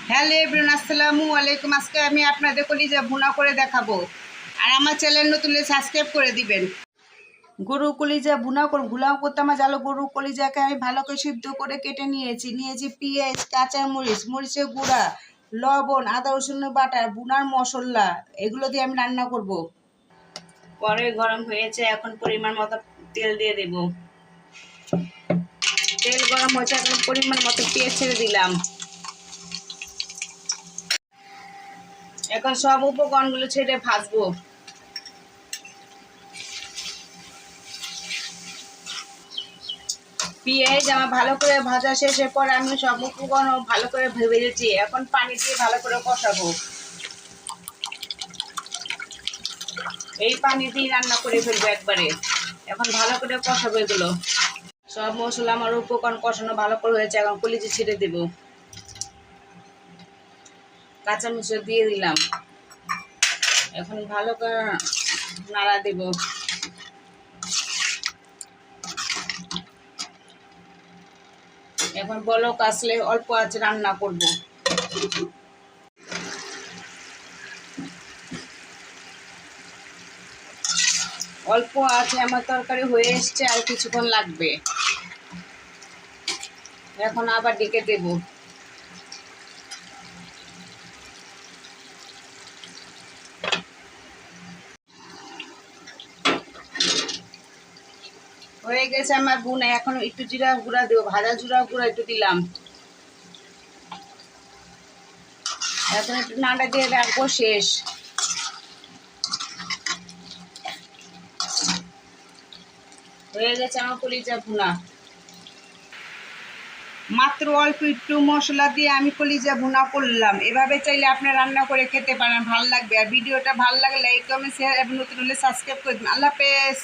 Hello everyone, আসসালামু আলাইকুম। আজকে আমি আপনাদের কলিজা ভুনা করে দেখাবো। আর আমার চ্যানেল নতুন হলে সাবস্ক্রাইব করে দিবেন। গরু কলিজা ভুনা ভুনাও করতে আমার জালো গরু কলিজাকে আমি ভালো করে সিদ্ধ করে কেটে নিয়েছি পেঁয়াজ, কাঁচামরিচ, মরিচের গুঁড়া, লবণ, আদা রসুনের বাটা, ভুনার মশলা, এগুলো দিয়ে আমি রান্না করব। পরে গরম হয়েছে, এখন পরিমাণ মতো তেল দিয়ে দেব। তেল গরম হয়েছে, এখন পরিমাণ মতো পেঁয়াজ ছেড়ে দিলাম। এখন সব উপকরণগুলো ছেড়ে ভাজবো। পেঁয়াজ আমার ভালো করে ভাজা শেষের পর আমি সব উপকরণ ভালো করে ভেজেছি। এখন পানি দিয়ে ভালো করে কষাবো। এই পানি দিয়ে রান্না করে ফেলবো একবারে। এখন ভালো করে কষাবো এগুলো। সব মশলা আমার উপকরণ কষানো ভালো করে হয়েছে, এখন কলিজি ছেড়ে দেবো। কাঁচামরিচ দিয়ে দিলাম। এখন ভালো করে নাড়া দেব। এখন বলক আসলে অল্প আঁচে রান্না করব। অল্প আছে, আমার তরকারি হয়ে এসছে, আর কিছুক্ষণ লাগবে। এখন আবার ডেকে দেব। হয়ে গেছে আমার ভুনা। এখন একটু জিরা গুঁড়া দেবো, ভাজা জিরা গুঁড়া একটু দিলাম। এখন একটু নাড়া দিয়ে রাখবো, শেষ। হয়ে গেছে আমার কলিজা ভুনা। মাত্র অল্প একটু মশলা দিয়ে আমি কলিজা ভুনা করলাম। এভাবে চাইলে আপনি রান্না করে খেতে পারেন, ভালো লাগবে। আর ভিডিওটা ভালো লাগলে লাইক, কমেন্ট, শেয়ার এবং নতুন হলে সাবস্ক্রাইব করে দিন। আল্লাহ হাফেজ।